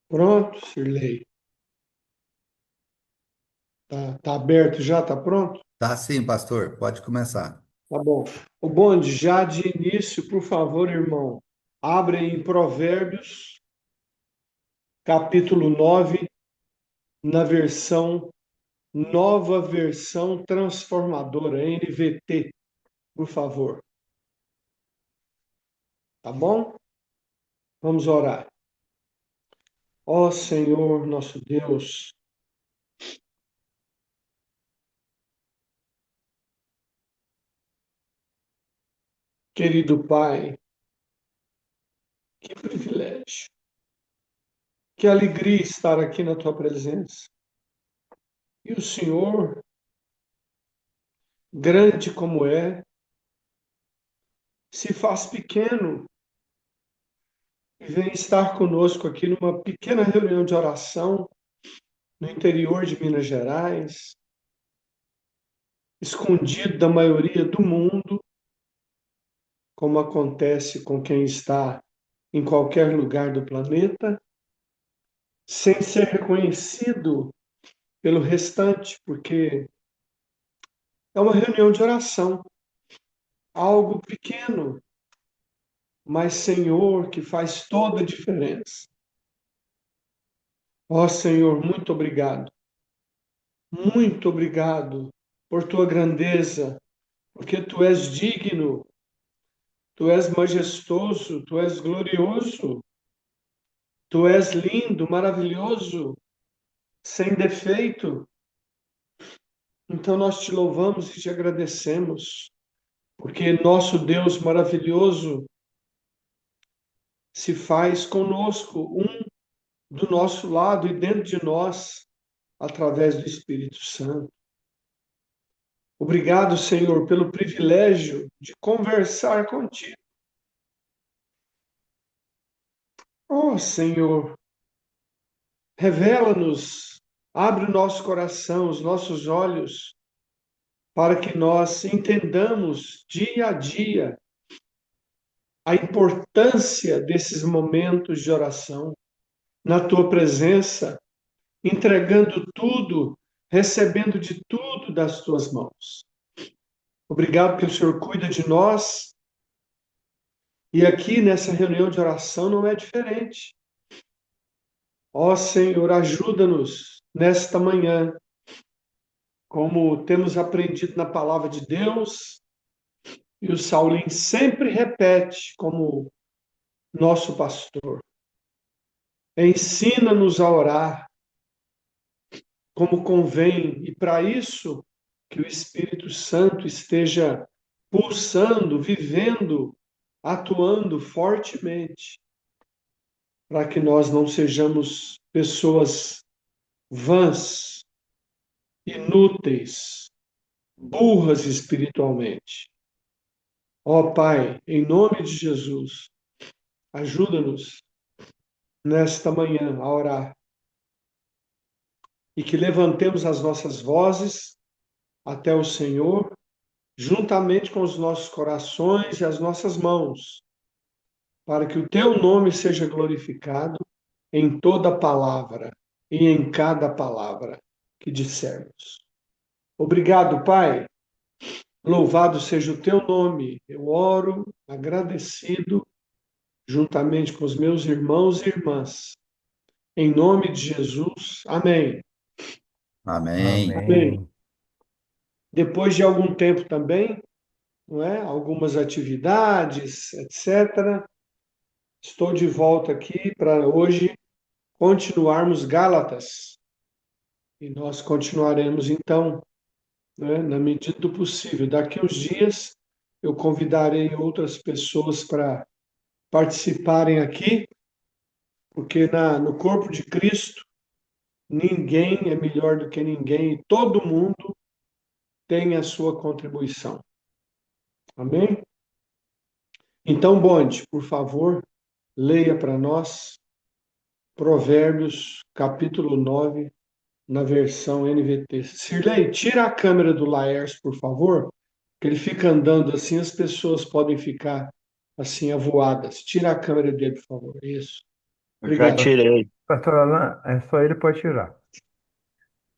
Pronto, Sirlei. Tá aberto já? Tá pronto? Tá sim, pastor, pode começar. Tá bom. O bonde, já de início, por favor, irmão, abre em Provérbios, capítulo 9, na nova versão transformadora, NVT, por favor. Tá bom? Vamos orar. Ó Senhor, nosso Deus, querido Pai, que privilégio, que alegria estar aqui na tua presença. E o Senhor, grande como é, se faz pequeno e vem estar conosco aqui numa pequena reunião de oração no interior de Minas Gerais, escondido da maioria do mundo, como acontece com quem está em qualquer lugar do planeta, sem ser reconhecido pelo restante, porque é uma reunião de oração, algo pequeno, mas Senhor, que faz toda a diferença. Ó Senhor, muito obrigado por tua grandeza, porque tu és digno, tu és majestoso, tu és glorioso, tu és lindo, maravilhoso, sem defeito. Então nós te louvamos e te agradecemos, porque nosso Deus maravilhoso se faz conosco, um do nosso lado e dentro de nós, através do Espírito Santo. Obrigado, Senhor, pelo privilégio de conversar contigo. Oh, Senhor, revela-nos, abre o nosso coração, os nossos olhos, para que nós entendamos dia a dia a importância desses momentos de oração, na tua presença, entregando tudo, recebendo de tudo das tuas mãos. Obrigado porque o Senhor cuida de nós e aqui nessa reunião de oração não é diferente. Ó Senhor, ajuda-nos nesta manhã, como temos aprendido na palavra de Deus, e o Saulinho sempre repete como nosso pastor. Ensina-nos a orar como convém, e para isso que o Espírito Santo esteja pulsando, vivendo, atuando fortemente, para que nós não sejamos pessoas vãs, inúteis, burras espiritualmente. Ó Pai, em nome de Jesus, ajuda-nos nesta manhã a orar e que levantemos as nossas vozes até o Senhor, juntamente com os nossos corações e as nossas mãos, para que o teu nome seja glorificado em toda palavra e em cada palavra que dissermos. Obrigado, Pai. Louvado seja o teu nome. Eu oro agradecido juntamente com os meus irmãos e irmãs. Em nome de Jesus. Amém. Amém. Amém. Amém. Depois de algum tempo também, não é? Algumas atividades, etc. Estou de volta aqui para hoje continuarmos Gálatas. E nós continuaremos então, né, na medida do possível. Daqui uns dias eu convidarei outras pessoas para participarem aqui, porque no corpo de Cristo ninguém é melhor do que ninguém e todo mundo tem a sua contribuição. Amém? Então, Bonde, por favor, leia para nós Provérbios, capítulo 9, na versão NVT. Sirlei, tira a câmera do Laércio, por favor, que ele fica andando assim, as pessoas podem ficar assim avoadas. Tira a câmera dele, por favor. Isso. Já Obrigado. tirei. Pastor Alan, é só ele pode tirar.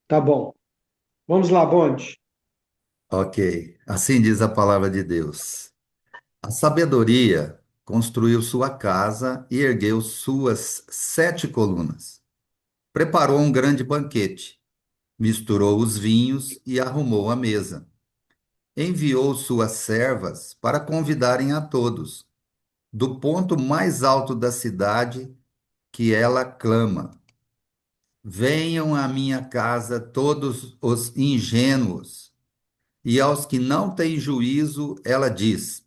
Tá bom. Vamos lá, Bonde. Ok. Assim diz a palavra de Deus. A sabedoria construiu sua casa e ergueu suas 7 colunas. Preparou um grande banquete, misturou os vinhos e arrumou a mesa. Enviou suas servas para convidarem a todos, do ponto mais alto da cidade, que ela clama: Venham à minha casa todos os ingênuos. E aos que não têm juízo, ela diz: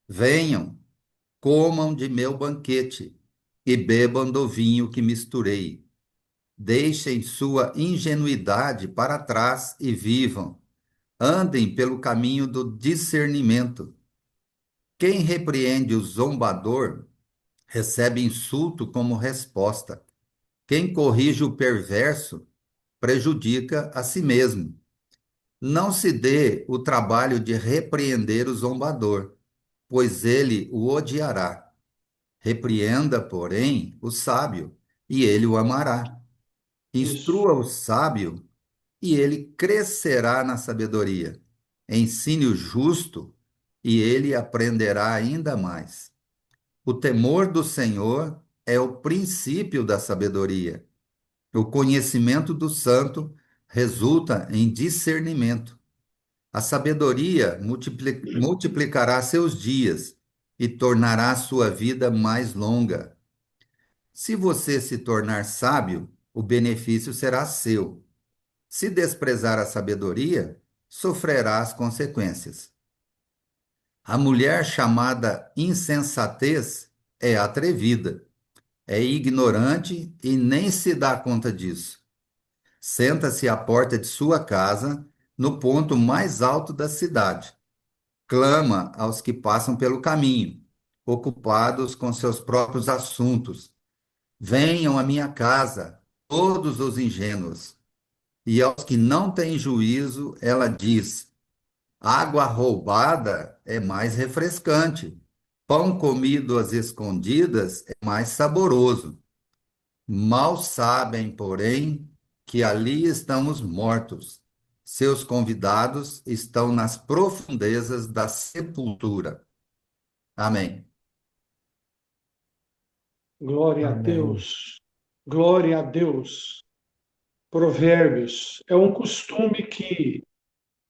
Venham, comam de meu banquete e bebam do vinho que misturei. Deixem sua ingenuidade para trás e vivam. Andem pelo caminho do discernimento. Quem repreende o zombador recebe insulto como resposta. Quem corrige o perverso prejudica a si mesmo. Não se dê o trabalho de repreender o zombador, pois ele o odiará. Repreenda, porém, o sábio, e ele o amará. Isso. Instrua o sábio, e ele crescerá na sabedoria. Ensine o justo, e ele aprenderá ainda mais. O temor do Senhor é o princípio da sabedoria. O conhecimento do santo resulta em discernimento. A sabedoria multiplicará seus dias e tornará sua vida mais longa. Se você se tornar sábio, o benefício será seu. Se desprezar a sabedoria, sofrerá as consequências. A mulher chamada insensatez é atrevida, é ignorante e nem se dá conta disso. Senta-se à porta de sua casa, no ponto mais alto da cidade. Clama aos que passam pelo caminho, ocupados com seus próprios assuntos. Venham à minha casa, todos os ingênuos. E aos que não têm juízo, ela diz: água roubada é mais refrescante. Pão comido às escondidas é mais saboroso. Mal sabem, porém, que ali estão os mortos. Seus convidados estão nas profundezas da sepultura. Amém. Glória a Amém. Deus. Glória a Deus. Provérbios. É um costume que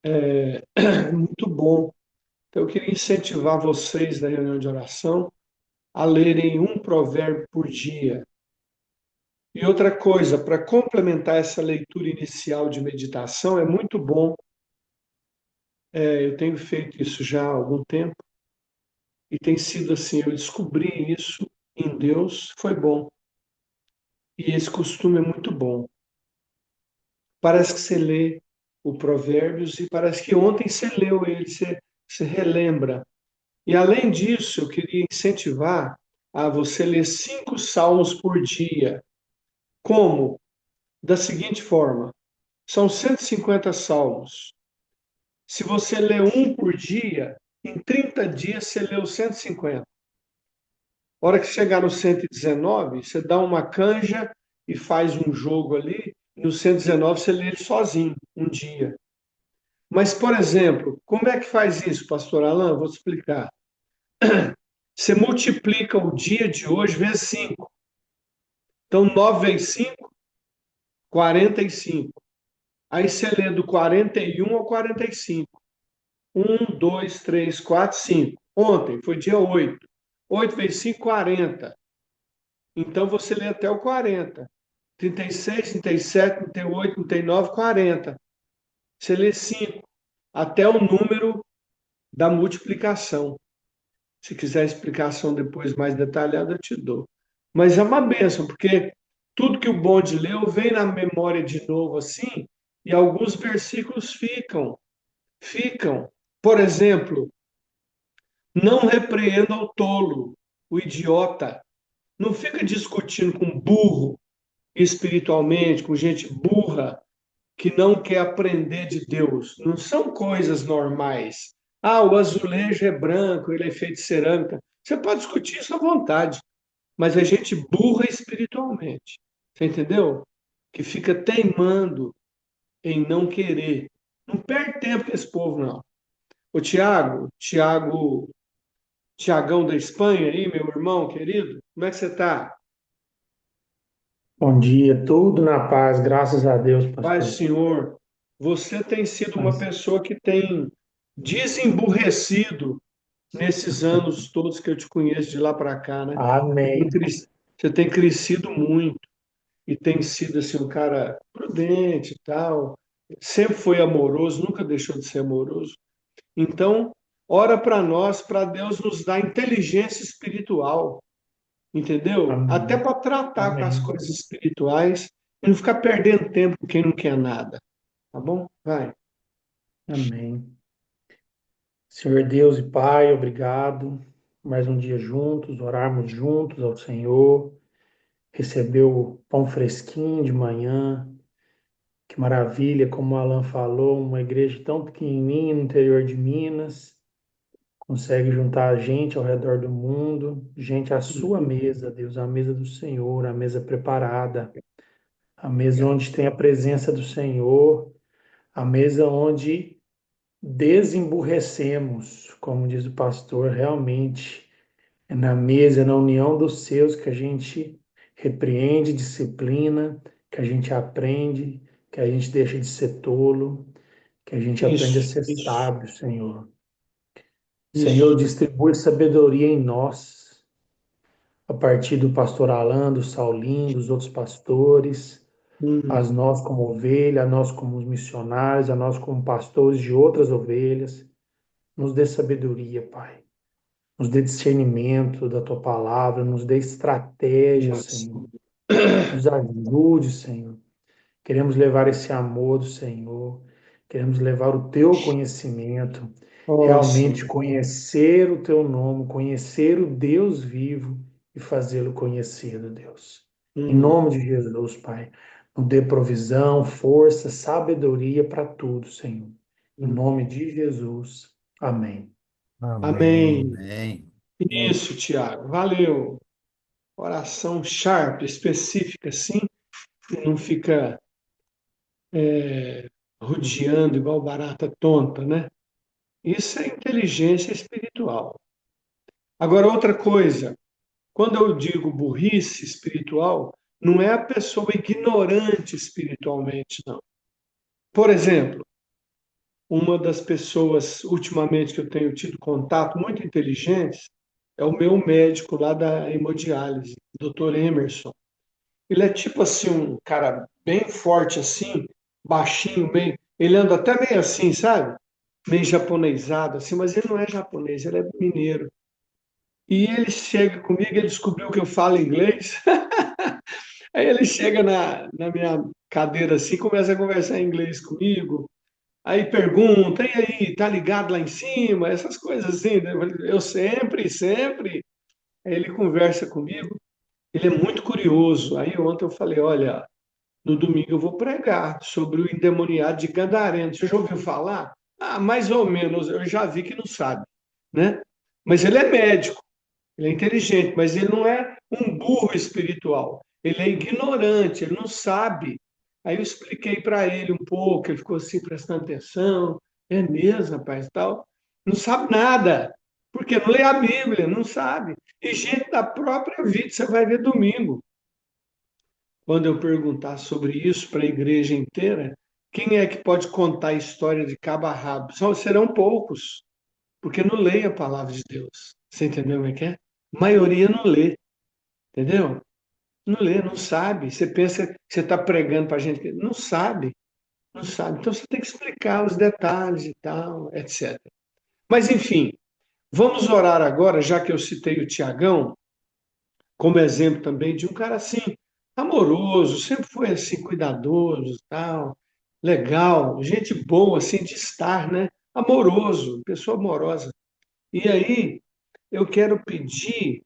é muito bom. Então, eu queria incentivar vocês na reunião de oração a lerem um provérbio por dia. E outra coisa, para complementar essa leitura inicial de meditação, é muito bom. Eu tenho feito isso já há algum tempo e tem sido assim. Eu descobri isso em Deus, foi bom. E esse costume é muito bom. Parece que você lê o Provérbios e parece que ontem você leu ele, você relembra. E além disso, eu queria incentivar a você ler 5 salmos por dia. Como? Da seguinte forma: são 150 salmos. Se você lê um por dia, em 30 dias você leu 150. A hora que chegar no 119, você dá uma canja e faz um jogo ali. No 119 você lê ele sozinho, um dia. Mas, por exemplo, como é que faz isso, pastor Alain? Vou te explicar. Você multiplica o dia de hoje vezes 5. Então, 9 vezes 5, 45. Aí você lê do 41 ao 45. 1, 2, 3, 4, 5. Ontem foi dia 8. 8 vezes 5, 40. Então você lê até o 40. 36, 37, 38, 39, 40. Você lê 5 até o número da multiplicação. Se quiser explicação depois mais detalhada, eu te dou. Mas é uma bênção, porque tudo que o bonde leu vem na memória de novo assim, e alguns versículos ficam. Por exemplo, não repreenda o tolo, o idiota. Não fica discutindo com burro espiritualmente, com gente burra que não quer aprender de Deus. Não são coisas normais. Ah, o azulejo é branco, ele é feito de cerâmica. Você pode discutir isso à vontade. mas é gente burra espiritualmente. Você entendeu? Que fica teimando em não querer. Não perde tempo com esse povo, não. O Tiagão da Espanha aí, meu irmão querido, como é que você está? Bom dia, tudo na paz, graças a Deus, Paz, pastor. Senhor, você tem sido uma Mas, pessoa que tem desemburrecido nesses anos todos que eu te conheço de lá para cá, né? Você tem amém, cres- você tem crescido muito e tem sido assim um cara prudente e tal. Sempre foi amoroso, nunca deixou de ser amoroso. Então, ora para Deus nos dar inteligência espiritual, entendeu? Até amém, para tratar com as amém, coisas espirituais e não ficar perdendo tempo com quem não quer nada, tá bom? Vai. amém. Senhor Deus e Pai, obrigado. Mais um dia juntos, orarmos juntos ao Senhor, receber o pão fresquinho de manhã. Que maravilha, como o Alan falou, uma igreja tão pequenininha no interior de Minas, consegue juntar gente ao redor do mundo, gente à sua mesa, Deus, a mesa do Senhor, a mesa preparada, a mesa onde tem a presença do Senhor, a mesa onde desemburrecemos, como diz o pastor, realmente é na mesa, é na união dos seus que a gente repreende, disciplina, que a gente aprende, que a gente deixa de ser tolo, que a gente aprende a Isso, ser isso, sábio, Senhor. Senhor, isso. distribui sabedoria em nós, a partir do pastor Alan, do Saulinho, dos outros pastores, a Hum, nós como ovelha, a nós como os missionários, a nós como pastores de outras ovelhas. Nos dê sabedoria, Pai. Nos dê discernimento da tua palavra, nos dê estratégia, nossa. Senhor. Nos ajude, Senhor. Queremos levar esse amor do Senhor, queremos levar o teu conhecimento, Ó, realmente Senhor. conhecer o teu nome, conhecer o Deus vivo e fazê-lo conhecido, Deus. Em Hum, nome de Jesus, Pai, nos dê provisão, força, sabedoria para tudo, Senhor. Em hum. nome de Jesus. Amém. Amém. Amém. Isso, Tiago. Valeu. Oração sharp, específica, assim, e não fica rodeando igual barata tonta, né? Isso é inteligência espiritual. Agora, outra coisa, quando eu digo burrice espiritual, não é a pessoa ignorante espiritualmente, não. Por exemplo, uma das pessoas ultimamente que eu tenho tido contato muito inteligentes é o meu médico lá da hemodiálise, Dr. Emerson. Ele é tipo assim, um cara bem forte assim, baixinho, meio. Ele anda até meio assim, sabe? Meio japonesado, assim, mas ele não é japonês, ele é mineiro. E ele chega comigo, ele descobriu que eu falo inglês. Aí ele chega na minha cadeira assim, começa a conversar em inglês comigo. Aí pergunta, e aí, tá ligado lá em cima? Essas coisas assim, né? Eu sempre, sempre. Aí ele conversa comigo, ele é muito curioso. Aí ontem eu falei, olha, no domingo eu vou pregar sobre o endemoniado de Gadareno. Você já ouviu falar? Ah, mais ou menos, eu já vi que não sabe, né? Mas ele é médico, ele é inteligente, mas ele não é um burro espiritual. Ele é ignorante, ele não sabe. Aí eu expliquei para ele um pouco, ele ficou assim prestando atenção. É mesmo, rapaz, tal. Não sabe nada, porque não lê a Bíblia, não sabe. E gente da própria vida, você vai ver domingo. Quando eu perguntar sobre isso para a igreja inteira, quem é que pode contar a história de cabo a rabo? Serão poucos, porque não leem a palavra de Deus. Você entendeu como é que é? A maioria não lê, entendeu? Não lê, não sabe. Você pensa que você está pregando para a gente, não sabe, não sabe. Então você tem que explicar os detalhes e tal, etc. Mas enfim, vamos orar agora, já que eu citei o Tiagão, como exemplo também de um cara assim, amoroso, sempre foi assim, cuidadoso, tal, legal, gente boa, assim, de estar, né? Amoroso, pessoa amorosa. E aí, eu quero pedir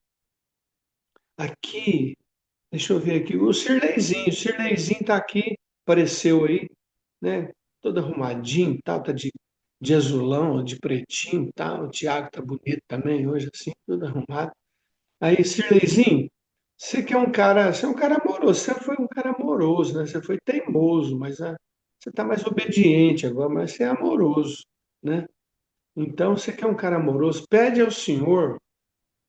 aqui, deixa eu ver aqui, o Sirleizinho tá aqui, apareceu aí, né? Todo arrumadinho, tal, tá de azulão, de pretinho, tal. O Tiago tá bonito também hoje, assim, todo arrumado. Aí, Sirleizinho, você é um cara amoroso, você foi um cara amoroso, né? Você foi teimoso, mas você está mais obediente agora, mas você é amoroso, né? Então, você que é um cara amoroso, pede ao Senhor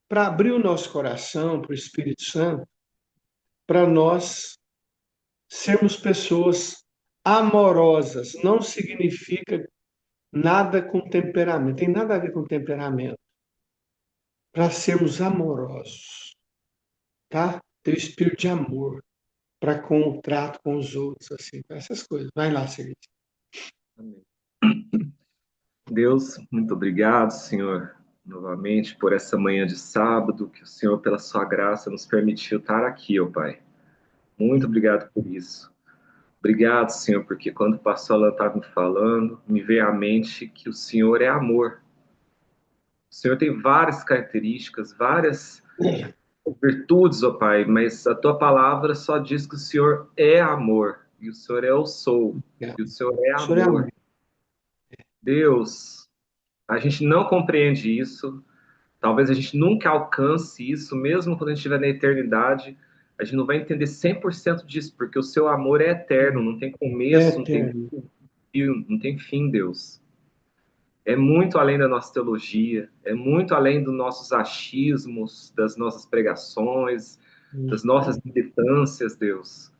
para abrir o nosso coração para o Espírito Santo, para nós sermos pessoas amorosas. Não significa nada com temperamento, tem nada a ver com temperamento. Para sermos amorosos, tá? Ter o espírito de amor para com o trato com os outros, assim, essas coisas. Vai lá, Serginho. Amém. Deus, muito obrigado, Senhor, novamente por essa manhã de sábado, que o Senhor, pela sua graça, nos permitiu estar aqui, ó Pai. Muito obrigado por isso. Obrigado, Senhor, porque quando o pastor Alan estava me falando, me veio à mente que o Senhor é amor. O Senhor tem várias características, várias virtudes, ó Pai, mas a tua palavra só diz que o Senhor é amor, e o Senhor é o sou, e o Senhor é O Senhor é amor. amor. Deus, a gente não compreende isso, talvez a gente nunca alcance isso, mesmo quando a gente estiver na eternidade, a gente não vai entender 100% disso, porque o seu amor é eterno, não tem É começo, não tem eterno. fim, não tem fim, Deus. É muito além da nossa teologia, é muito além dos nossos achismos, das nossas pregações, das nossas militâncias, Deus.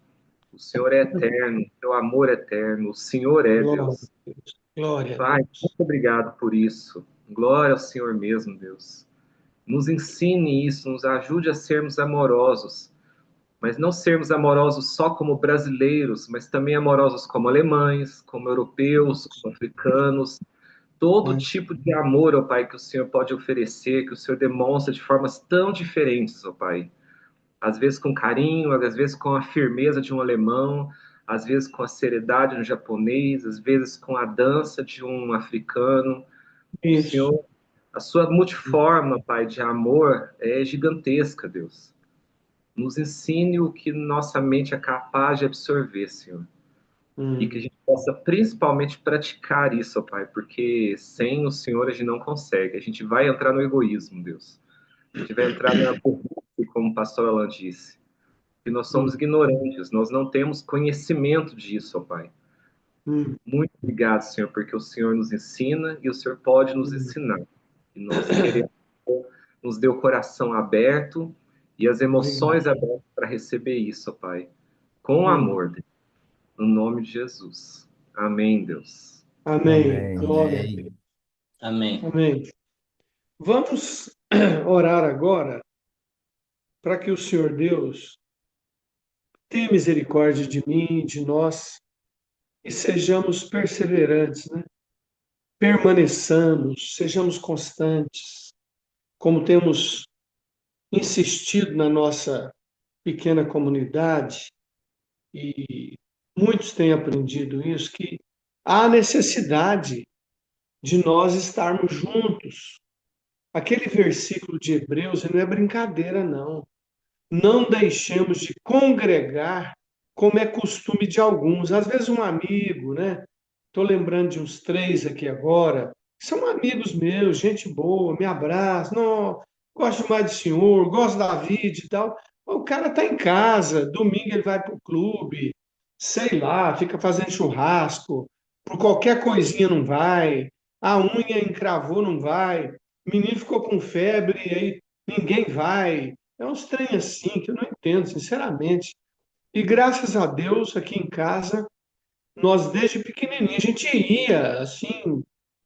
O Senhor é eterno, o seu amor é eterno, o Senhor é Glória Deus. a Deus. Glória a Pai, Deus. muito obrigado por isso. Glória ao Senhor mesmo, Deus. Nos ensine isso, nos ajude a sermos amorosos, mas não sermos amorosos só como brasileiros, mas também amorosos como alemães, como europeus, como africanos. Todo tipo de amor, ó Pai, que o Senhor pode oferecer, que o Senhor demonstra de formas tão diferentes, ó Pai. Às vezes com carinho, às vezes com a firmeza de um alemão, às vezes com a seriedade de um japonês, às vezes com a dança de um africano. O Isso. Senhor, a sua multiforma, Pai, de amor é gigantesca, Deus. Nos ensine o que nossa mente é capaz de absorver, Senhor. E que a gente possa principalmente praticar isso, ó Pai, porque sem o Senhor a gente não consegue. A gente vai entrar no egoísmo, Deus. A gente vai entrar na burrice, como o pastor Alan disse. Que nós somos ignorantes, nós não temos conhecimento disso, ó Pai. Muito obrigado, Senhor, porque o Senhor nos ensina e o Senhor pode nos ensinar. E nós queremos, nos dê o coração aberto e as emoções abertas para receber isso, ó Pai. Com amor, Deus. No nome de Jesus. Amém, Deus. Amém. Amém. Glória a Deus. Amém. Amém. Vamos orar agora para que o Senhor Deus tenha misericórdia de mim, de nós, e sejamos perseverantes, né? Permaneçamos, sejamos constantes, como temos insistido na nossa pequena comunidade, e muitos têm aprendido isso, que há necessidade de nós estarmos juntos. Aquele versículo de Hebreus não é brincadeira, não. Não deixemos de congregar, como é costume de alguns. Às vezes um amigo, né? Estou lembrando de uns três aqui agora, são amigos meus, gente boa, me abraça, não, gosto mais do senhor, gosto da vida e tal. O cara está em casa, domingo ele vai para o clube, sei lá, fica fazendo churrasco, por qualquer coisinha não vai, a unha encravou, não vai, o menino ficou com febre, e aí ninguém vai. É uns trem assim que eu não entendo, sinceramente. E graças a Deus, aqui em casa, nós desde pequenininho, a gente ia, assim,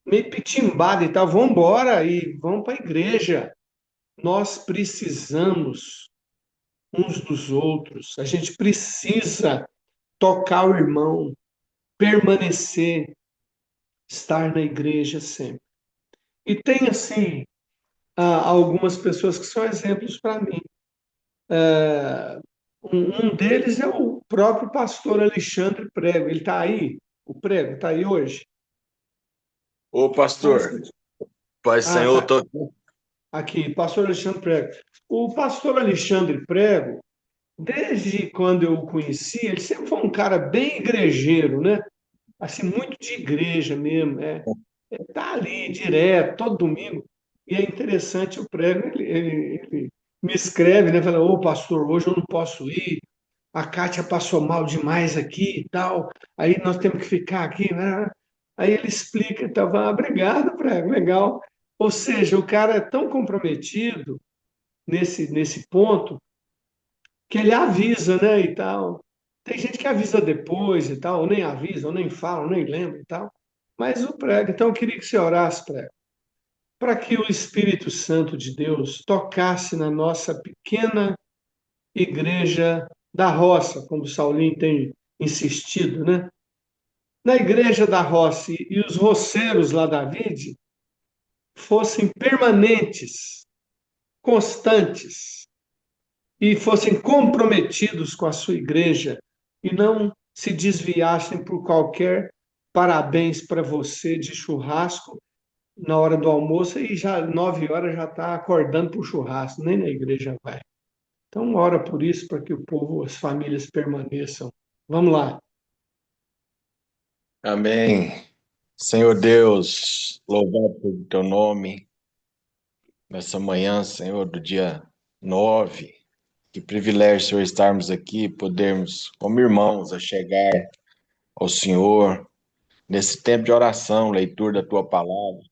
meio pitimbado e tal, vamos embora e vamos para a igreja. Nós precisamos uns dos outros, a gente precisa tocar o irmão, permanecer, estar na igreja sempre. E tem, assim, algumas pessoas que são exemplos para mim. Um deles é o próprio pastor Alexandre Prego. Ele está aí? O Prego está aí hoje? Ô, pastor, Pai Senhor, Tá tô aqui. aqui, pastor Alexandre Prego. O pastor Alexandre Prego, desde quando eu o conheci, ele sempre foi um cara bem igrejeiro, né? Assim, muito de igreja mesmo. Tá ali direto, todo domingo. E é interessante o Prego, ele me escreve, né? Fala, ô pastor, hoje eu não posso ir, a Kátia passou mal demais aqui e tal, aí nós temos que ficar aqui, né? Aí ele explica, tava, obrigado, prego, legal. Ou seja, o cara é tão comprometido nesse ponto que ele avisa, né, e tal. Tem gente que avisa depois e tal, ou nem avisa, ou nem fala, ou nem lembra e tal. Mas o prego, então eu queria que você orasse, prego, para que o Espírito Santo de Deus tocasse na nossa pequena igreja da roça, como o Saulinho tem insistido, né? Na igreja da roça e os roceiros lá da vide fossem permanentes, constantes e fossem comprometidos com a sua igreja e não se desviassem por qualquer parabéns para você de churrasco na hora do almoço e já 9 horas já está acordando para o churrasco, nem na igreja vai. Então, ora por isso, para que o povo, as famílias permaneçam. Vamos lá. Amém. Senhor Deus, louvado seja o teu nome nessa manhã, Senhor, do dia 9. Que privilégio, Senhor, estarmos aqui, podermos, como irmãos, a chegar ao Senhor nesse tempo de oração, leitura da tua palavra.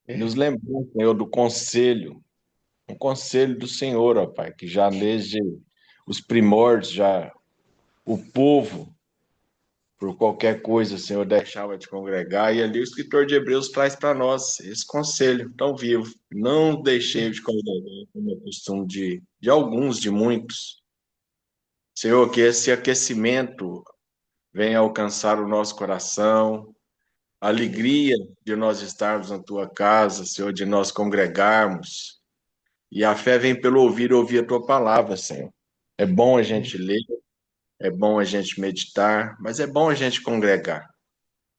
E nos lembrando, Senhor, do conselho, um conselho do Senhor, ó Pai, que já desde os primórdios, já o povo, por qualquer coisa, Senhor, deixava de congregar, e ali o escritor de Hebreus traz para nós esse conselho tão vivo. Não deixei de congregar, como é costume de alguns, de muitos. Senhor, que esse aquecimento venha alcançar o nosso coração, a alegria de nós estarmos na tua casa, Senhor, de nós congregarmos. E a fé vem pelo ouvir a tua palavra, Senhor. É bom a gente ler, é bom a gente meditar, mas é bom a gente congregar.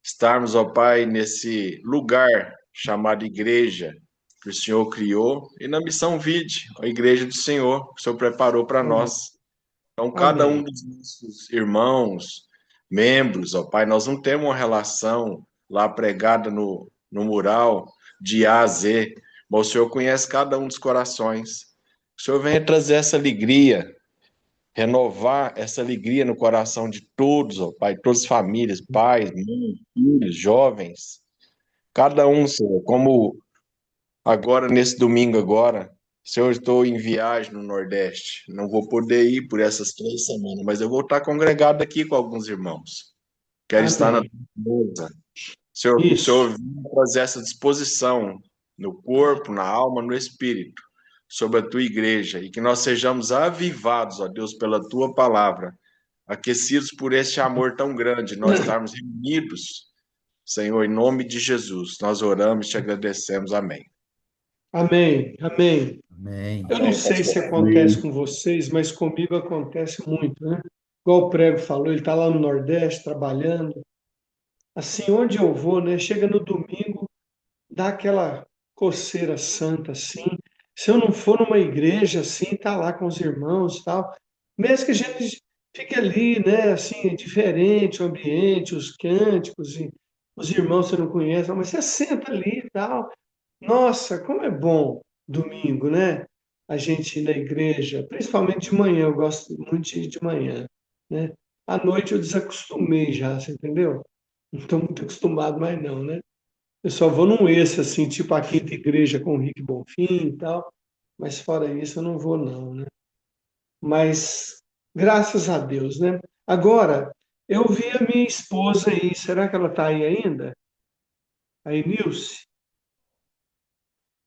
Estarmos, ó Pai, nesse lugar chamado igreja que o Senhor criou e na missão Vide, a igreja do Senhor, que o Senhor preparou para nós. Então, cada um Amém. dos nossos irmãos, membros, ó Pai, nós não temos uma relação lá pregada no mural de A a Z, mas o Senhor conhece cada um dos corações. O Senhor venha trazer essa alegria, renovar essa alegria no coração de todos, ó Pai, todas as famílias, pais, mães, filhos, jovens, cada um, Senhor, como agora, nesse domingo agora, Senhor, estou em viagem no Nordeste, não vou poder ir por essas 3 semanas, mas eu vou estar congregado aqui com alguns irmãos, quero estar na Amém. tua mesa. Senhor, que o Isso. Senhor venha trazer essa disposição no corpo, na alma, no espírito, sobre a tua igreja, e que nós sejamos avivados, ó Deus, pela tua palavra, aquecidos por este amor tão grande, nós estarmos reunidos, Senhor, em nome de Jesus, nós oramos e te agradecemos, amém. Amém. Amém. Amém. Eu não Amém, sei se pastor. acontece com vocês, mas comigo acontece muito, né? Igual o prego falou, ele está lá no Nordeste trabalhando. Assim, onde eu vou, né? Chega no domingo, dá aquela coceira santa, assim. Se eu não for numa igreja, assim, tá lá com os irmãos e tal, mesmo que a gente fique ali, né? Assim, é diferente o ambiente, os cânticos, e os irmãos você não conhece, mas você senta ali e tal. Nossa, como é bom domingo, né? A gente ir na igreja, principalmente de manhã, eu gosto muito de ir de manhã, né? À noite eu desacostumei já, você entendeu? Não estou muito acostumado mais não, né? Eu só vou num esse, assim, tipo a Quinta Igreja com o Rick Bonfim e tal, mas fora isso eu não vou não, né? Mas graças a Deus, né? Agora, eu vi a minha esposa aí, será que ela está aí ainda? Aí, Nilce?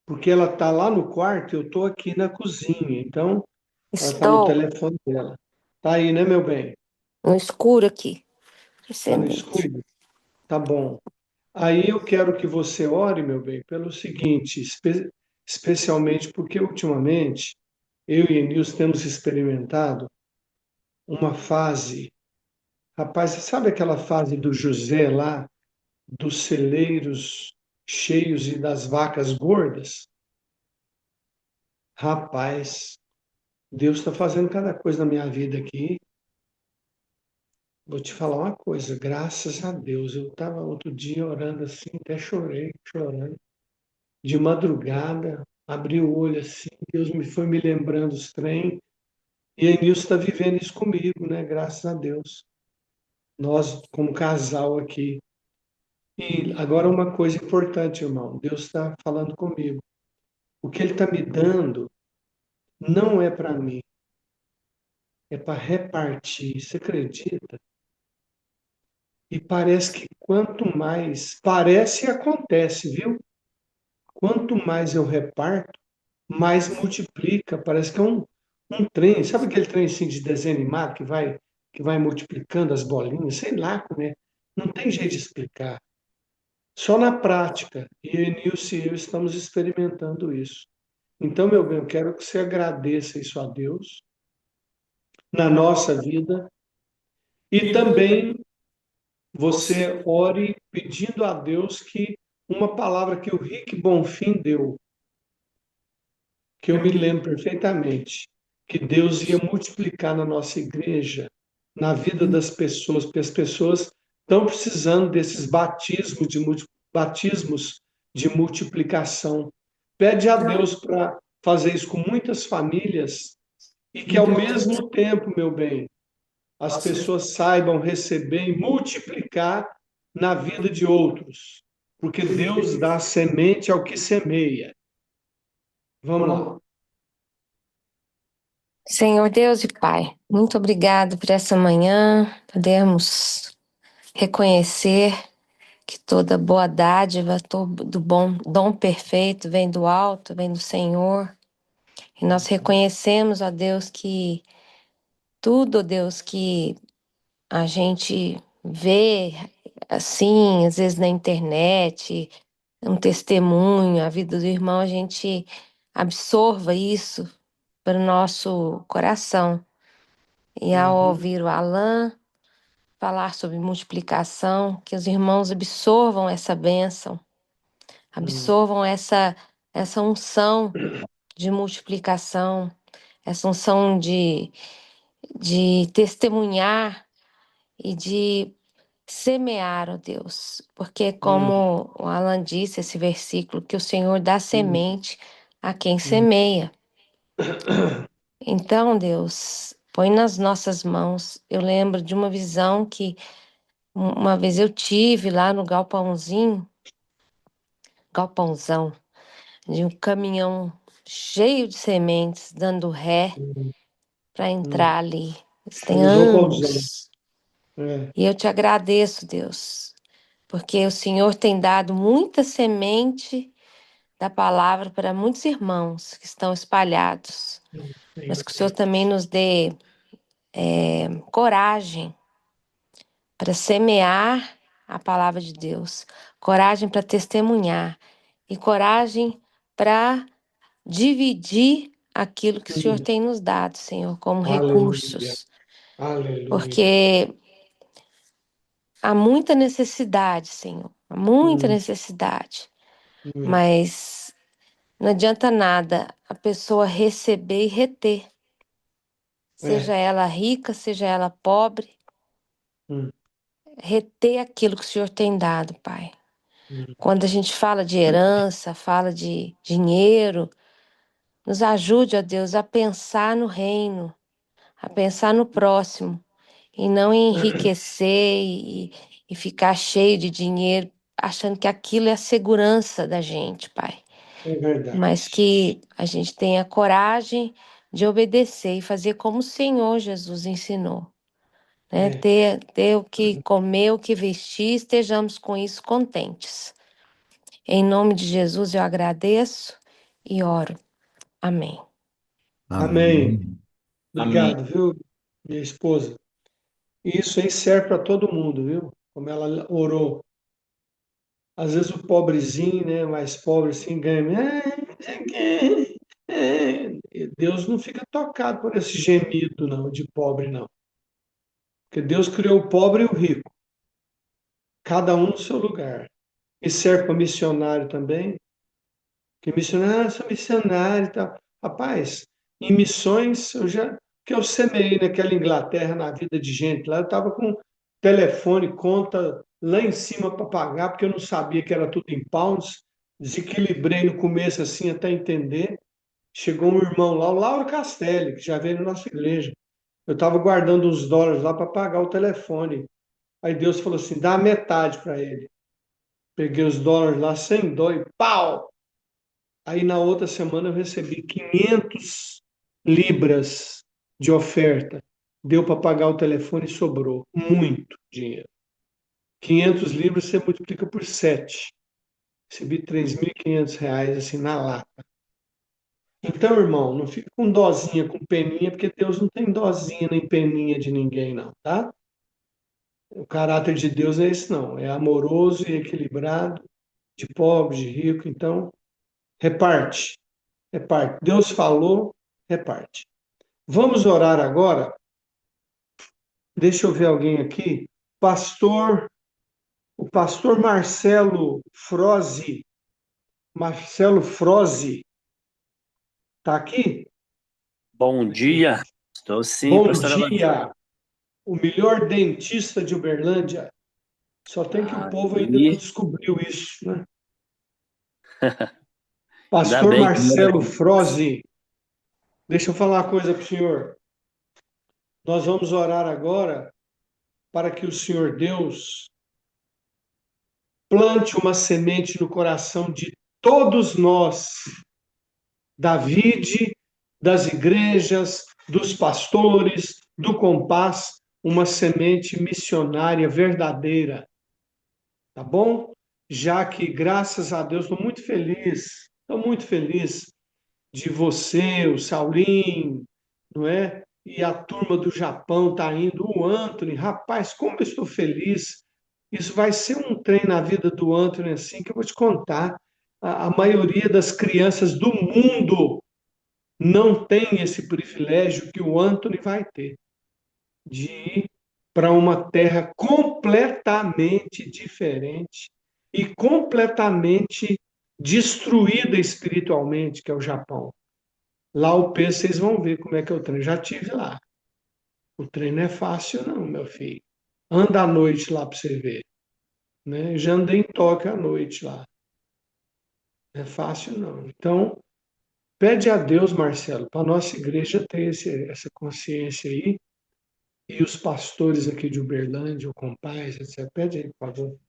Porque ela está lá no quarto, eu estou aqui na cozinha. Então, ela está no Estou telefone dela. Está aí, né, meu bem? no escuro aqui, Está no descendente. escuro? Tá bom. Aí eu quero que você ore, meu bem, pelo seguinte, especialmente porque ultimamente eu e Nilson temos experimentado uma fase. Rapaz, você sabe aquela fase do José lá, dos celeiros cheios e das vacas gordas? Rapaz, Deus está fazendo cada coisa na minha vida aqui. Vou te falar uma coisa, graças a Deus. Eu estava outro dia orando assim, até chorei, chorando. De madrugada, abri o olho assim, Deus foi me lembrando os trem, e a Nilce está vivendo isso comigo, né? Graças a Deus. Nós, como casal aqui. E agora uma coisa importante, irmão. Deus está falando comigo. O que Ele está me dando não é para mim, é para repartir. Você acredita? E parece que quanto mais, parece e acontece, viu? Quanto mais eu reparto, mais multiplica. Parece que é um trem. Sabe aquele trem assim de desenho animado que vai multiplicando as bolinhas? Sei lá como é. Não tem jeito de explicar. Só na prática. E Nilce e eu estamos experimentando isso. Então, meu bem, eu quero que você agradeça isso a Deus na nossa vida e também você ore pedindo a Deus que uma palavra que o Rick Bonfim deu, que eu me lembro perfeitamente, que Deus ia multiplicar na nossa igreja, na vida das pessoas, porque as pessoas estão precisando desses batismos de multiplicação. Pede a Deus para fazer isso com muitas famílias e que ao mesmo tempo, meu bem, as pessoas saibam receber e multiplicar na vida de outros, porque Deus dá semente ao que semeia. Vamos lá. Senhor Deus e Pai, muito obrigado por essa manhã. Podemos reconhecer que toda boa dádiva, todo bom dom perfeito vem do alto, vem do Senhor. E nós reconhecemos, ó Deus, que tudo, ó Deus, que a gente vê assim, às vezes na internet, um testemunho, a vida do irmão, a gente absorva isso para o nosso coração. E ao ouvir o Alan falar sobre multiplicação, que os irmãos absorvam essa bênção, absorvam essa unção de multiplicação, essa unção de testemunhar e de semear, ó Deus. Porque como o Alan disse, esse versículo, que o Senhor dá semente a quem semeia. Então, Deus, põe nas nossas mãos. Eu lembro de uma visão que uma vez eu tive lá no galpãozão, de um caminhão cheio de sementes, dando ré para entrar ali. Isso tem Nos galpãozão. anos. É. E eu te agradeço, Deus, porque o Senhor tem dado muita semente da palavra para muitos irmãos que estão espalhados. Mas que o Senhor também nos dê coragem para semear a palavra de Deus, coragem para testemunhar e coragem para dividir aquilo que o Senhor tem nos dado, Senhor, como recursos. Aleluia. Porque há muita necessidade, Senhor, há muita necessidade. Mas não adianta nada a pessoa receber e reter. Seja ela rica, seja ela pobre, reter aquilo que o Senhor tem dado, Pai. Quando a gente fala de herança, fala de dinheiro, nos ajude, ó Deus, a pensar no reino, a pensar no próximo, e não em enriquecer e ficar cheio de dinheiro, achando que aquilo é a segurança da gente, Pai. É verdade. Mas que a gente tenha coragem de obedecer e fazer como o Senhor Jesus ensinou. Né? Ter o que comer, o que vestir, estejamos com isso contentes. Em nome de Jesus eu agradeço e oro. Amém. Amém. Obrigado, viu, minha esposa? Isso aí serve para todo mundo, viu? Como ela orou. Às vezes o pobrezinho, né, mais pobre assim, ganha. E Deus não fica tocado por esse gemido, não, de pobre, não. Porque Deus criou o pobre e o rico, cada um no seu lugar. E serve para missionário também. Que missionário, sou missionário e tal. Rapaz, em missões, que eu semeei naquela Inglaterra, na vida de gente lá, eu estava com telefone, conta lá em cima para pagar, porque eu não sabia que era tudo em pounds, desequilibrei no começo assim até entender. chegou um irmão lá, o Lauro Castelli, que já veio na nossa igreja. Eu estava guardando uns dólares lá para pagar o telefone. Aí Deus falou assim: dá metade para ele. Peguei os dólares lá sem dó e pau! Aí na outra semana eu recebi 500 libras de oferta. Deu para pagar o telefone e sobrou muito dinheiro. 500 libras você multiplica por 7. Recebi R$ 3.500 assim na lata. Então, irmão, não fica com dozinha, com peninha, porque Deus não tem dozinha nem peninha de ninguém, não, tá? O caráter de Deus é esse, não. É amoroso e equilibrado, de pobre, de rico. Então, reparte, reparte. Deus falou, reparte. Vamos orar agora. Deixa eu ver alguém aqui. O pastor Marcelo Frozi. Marcelo Frozi, tá aqui? Bom dia. Estou sim, Bom pastor Alan. dia. O melhor dentista de Uberlândia. Só tem que o povo ainda não Aí, descobriu isso, né? ainda Pastor bem que Marcelo Frozi, deixa eu falar uma coisa para o senhor. Nós vamos orar agora para que o Senhor Deus plante uma semente no coração de todos nós, da vide, das igrejas, dos pastores, do Compás, uma semente missionária verdadeira, tá bom? Já que, graças a Deus, estou muito feliz de você, o Saulinho, não é? E a turma do Japão está indo, o Anthony, rapaz, como eu estou feliz. Isso vai ser um trem na vida do Anthony, assim, que eu vou te contar. A maioria das crianças do mundo não tem esse privilégio que o Anthony vai ter, de ir para uma terra completamente diferente e completamente destruída espiritualmente, que é o Japão. Lá o P, vocês vão ver como é que é o trem. Já tive lá. O trem não é fácil, não, meu filho. Anda à noite lá para você ver. Né? Já andei em Tóquio à noite lá. Não é fácil, não. Então, pede a Deus, Marcelo, para a nossa igreja ter essa consciência aí. E os pastores aqui de Uberlândia, o Compaz, etc. Pede aí, por favor.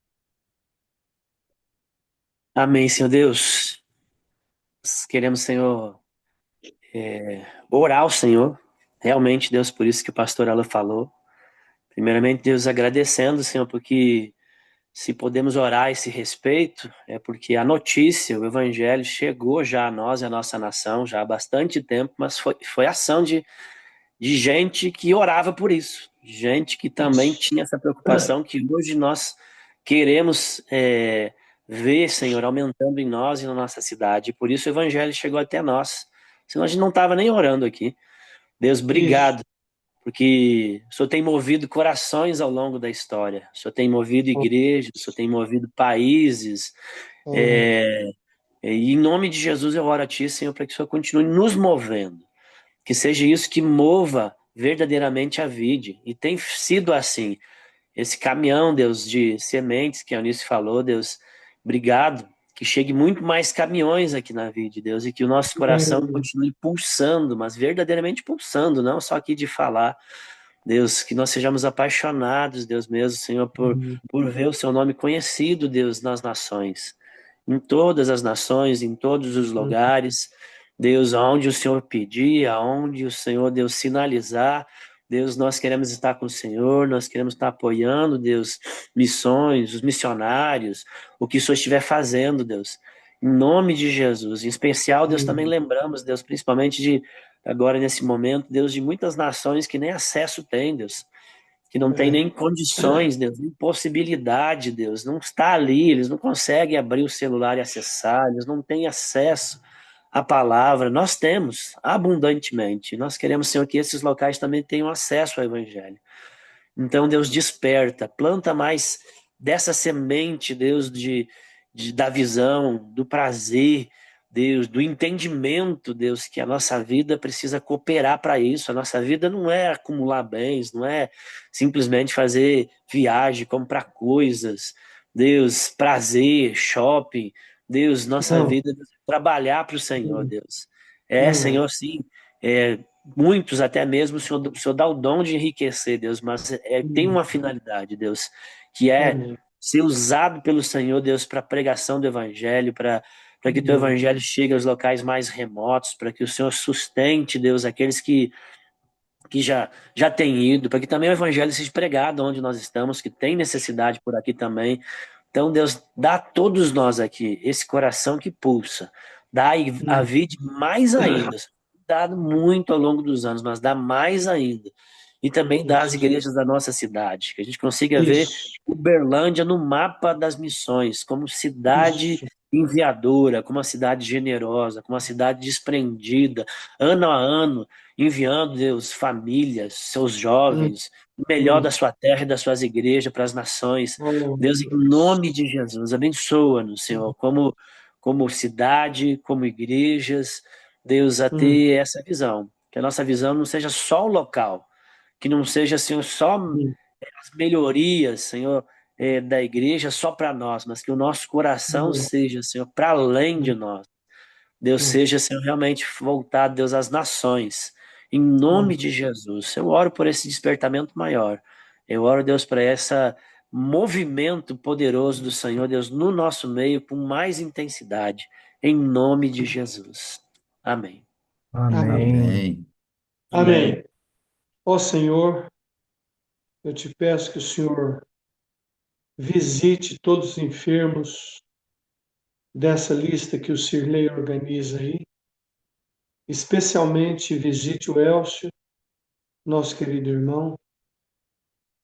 amém, Senhor Deus. Nós queremos, Senhor, orar ao Senhor. Realmente, Deus, por isso que o pastor Alan falou. Primeiramente, Deus, agradecendo, Senhor, porque se podemos orar a esse respeito, é porque a notícia, o evangelho chegou já a nós e a nossa nação já há bastante tempo, mas foi ação de gente que orava por isso, gente que também Isso. tinha essa preocupação que hoje nós queremos ver, Senhor, aumentando em nós e na nossa cidade. E por isso o Evangelho chegou até nós, senão a gente não estava nem orando aqui. Deus, Isso. obrigado, porque o Senhor tem movido corações ao longo da história, o Senhor tem movido igrejas, o Senhor tem movido países, e em nome de Jesus eu oro a Ti, Senhor, para que o Senhor continue nos movendo. Que seja isso que mova verdadeiramente a vide. E tem sido assim. Esse caminhão, Deus, de sementes que a Eunice falou, Deus, obrigado. Que chegue muito mais caminhões aqui na vide, Deus, e que o nosso coração continue pulsando, mas verdadeiramente pulsando, não só aqui de falar. Deus, que nós sejamos apaixonados, Deus mesmo, Senhor, por ver o seu nome conhecido, Deus, nas nações, em todas as nações, em todos os lugares. Deus, aonde o Senhor pedir, aonde o Senhor, Deus, sinalizar, Deus, nós queremos estar com o Senhor, nós queremos estar apoiando, Deus, missões, os missionários, o que o Senhor estiver fazendo, Deus, em nome de Jesus. Em especial, Deus, também lembramos, Deus, principalmente de agora nesse momento, Deus, de muitas nações que nem acesso têm, Deus, que não tem nem condições, Deus, nem possibilidade, Deus, não está ali, eles não conseguem abrir o celular e acessar, eles não têm acesso à palavra. Nós temos abundantemente. Nós queremos, Senhor, que esses locais também tenham acesso ao Evangelho. Então, Deus, desperta, planta mais dessa semente, Deus, da visão, do prazer, Deus, do entendimento, Deus, que a nossa vida precisa cooperar para isso. A nossa vida não é acumular bens, não é simplesmente fazer viagem, comprar coisas, Deus, prazer, shopping. Deus, nossa vida é trabalhar para o Senhor, Deus. Senhor, sim, muitos até mesmo o Senhor dá o dom de enriquecer, Deus, mas tem uma finalidade, Deus, que é Amém. ser usado pelo Senhor, Deus, para pregação do Evangelho, para que o teu Evangelho chegue aos locais mais remotos, para que o Senhor sustente, Deus, aqueles que já têm ido, para que também o Evangelho seja pregado onde nós estamos, que tem necessidade por aqui também. Então, Deus, dá a todos nós aqui esse coração que pulsa, dá a vida mais ainda, dado muito ao longo dos anos, mas dá mais ainda. E também dá às igrejas da nossa cidade, que a gente consiga ver Isso, Uberlândia no mapa das missões, como cidade isso. enviadora, como uma cidade generosa, como uma cidade desprendida, ano a ano, enviando, Deus, famílias, seus Hum, jovens, o melhor hum. da sua terra e das suas igrejas para as nações. Oh, Deus, em Deus. nome de Jesus, abençoa-nos, Senhor, como cidade, como igrejas, Deus, a Hum, ter essa visão. Que a nossa visão não seja só o local, que não seja, Senhor, só hum, as melhorias, Senhor, da igreja só para nós, mas que o nosso coração hum, seja, Senhor, para além de nós. Deus hum, seja, Senhor, realmente voltado, Deus, às nações. Em nome hum. de Jesus. Eu oro por esse despertamento maior. Eu oro, Deus, para esse movimento poderoso do Senhor, Deus, no nosso meio, com mais intensidade. Em nome de Jesus. Amém. Amém. Amém. Amém. Ó Senhor, eu te peço que o Senhor visite todos os enfermos dessa lista que o Cirlei organiza aí, especialmente visite o Elcio, nosso querido irmão.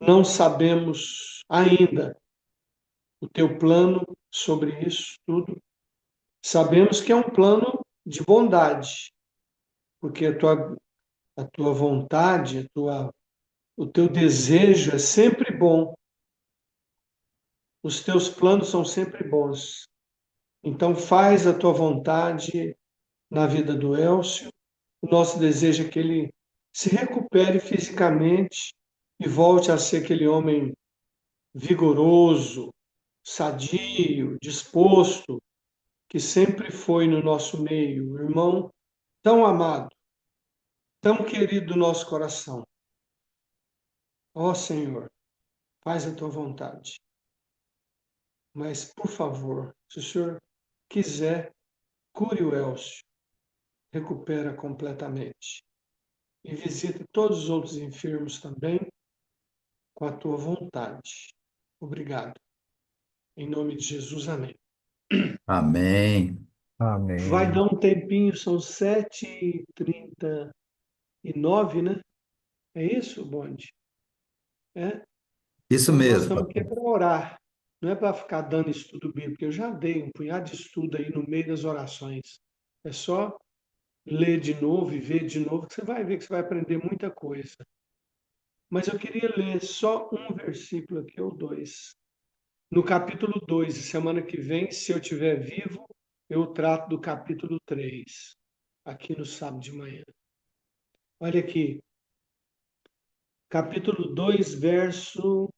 Não sabemos ainda o teu plano sobre isso tudo. Sabemos que é um plano de bondade, porque a tua vontade, o teu desejo é sempre bom. Os teus planos são sempre bons. Então faz a tua vontade na vida do Elcio. O nosso desejo é que ele se recupere fisicamente e volte a ser aquele homem vigoroso, sadio, disposto, que sempre foi no nosso meio, irmão tão amado, tão querido do nosso coração. Ó Senhor, faz a tua vontade. Mas, por favor, se o Senhor quiser, cure o Elcio, recupera completamente. E visita todos os outros enfermos também com a tua vontade. Obrigado. Em nome de Jesus, amém. Amém. Vai Amém. dar um tempinho, são 7h39, né? É isso, Bonde? É? Isso Então nós mesmo, estamos aqui pastor. para orar. Não é para ficar dando estudo bíblico, porque eu já dei um punhado de estudo aí no meio das orações. É só ler de novo e ver de novo, que você vai ver que você vai aprender muita coisa. Mas eu queria ler só um versículo aqui, ou dois. No capítulo 2, semana que vem, se eu estiver vivo, eu trato do capítulo 3, aqui no sábado de manhã. Olha aqui, capítulo 2, verso.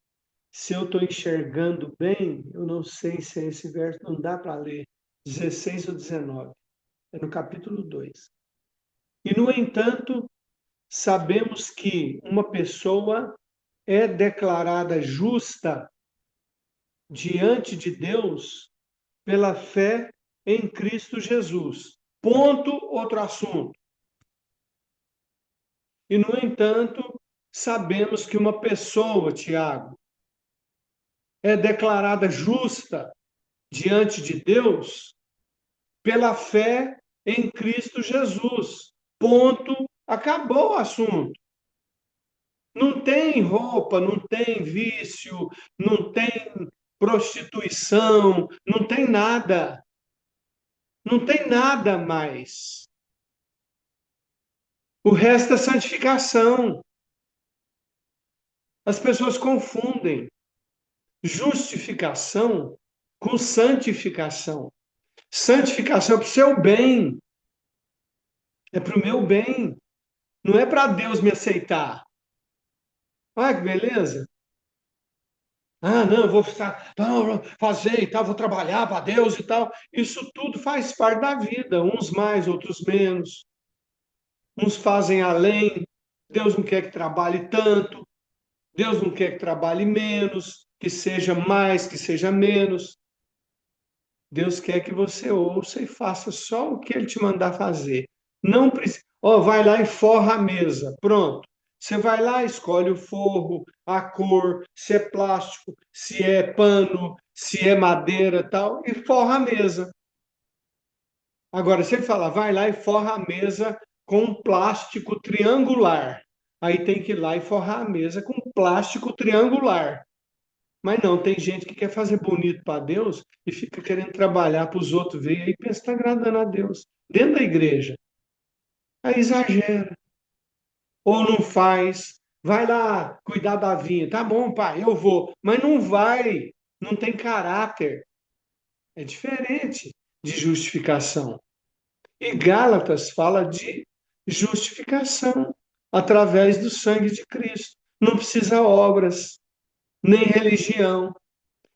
Se eu estou enxergando bem, eu não sei se é esse verso, não dá para ler, 16 ou 19. É no capítulo 2. E, no entanto, sabemos que uma pessoa é declarada justa diante de Deus pela fé em Cristo Jesus. Ponto, outro assunto. E, no entanto, sabemos que uma pessoa, Tiago, é declarada justa diante de Deus pela fé em Cristo Jesus. Ponto, acabou o assunto. Não tem roupa, não tem vício, não tem prostituição, não tem nada. Não tem nada mais. O resto é santificação. As pessoas confundem justificação com santificação. Santificação é para o seu bem, é para o meu bem, não é para Deus me aceitar. Olha que beleza. Ah, não, eu vou fazer e tal, vou trabalhar para Deus e tal. Isso tudo faz parte da vida, uns mais, outros menos. uns fazem além. Deus não quer que trabalhe tanto, Deus não quer que trabalhe menos, que seja mais, que seja menos. Deus quer que você ouça e faça só o que Ele te mandar fazer. Não precisa. Ó, vai lá e forra a mesa. Pronto. Você vai lá, escolhe o forro, a cor, se é plástico, se é pano, se é madeira, tal, e forra a mesa. Agora, se ele falar, vai lá e forra a mesa com plástico triangular. Aí tem que ir lá e forrar a mesa com plástico triangular. Mas não, tem gente que quer fazer bonito para Deus e fica querendo trabalhar para os outros verem e pensa que está agradando a Deus. Dentro da igreja. Aí exagera. Ou não faz. Vai lá cuidar da vinha. Tá bom, pai, eu vou. Mas não vai. Não tem caráter. É diferente de justificação. E Gálatas fala de justificação através do sangue de Cristo. Não precisa obras, nem religião,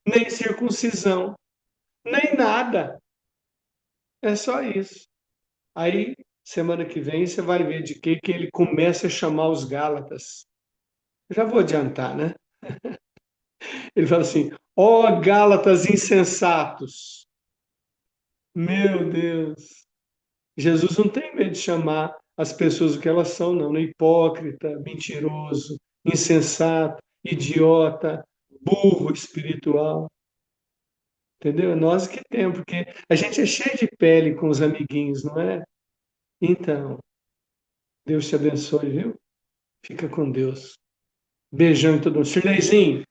nem circuncisão, nem nada. É só isso. Aí, semana que vem, você vai ver de que ele começa a chamar os Gálatas. Já vou adiantar, né? Ele fala assim: ó Gálatas insensatos. Meu Deus. Jesus não tem medo de chamar as pessoas o que elas são, não, né? Hipócrita, mentiroso, insensato, idiota, burro espiritual. Entendeu? É nós que temos, porque a gente é cheio de pele com os amiguinhos, não é? Então, Deus te abençoe, viu? Fica com Deus. Beijão em todo mundo. Shirleyzinho,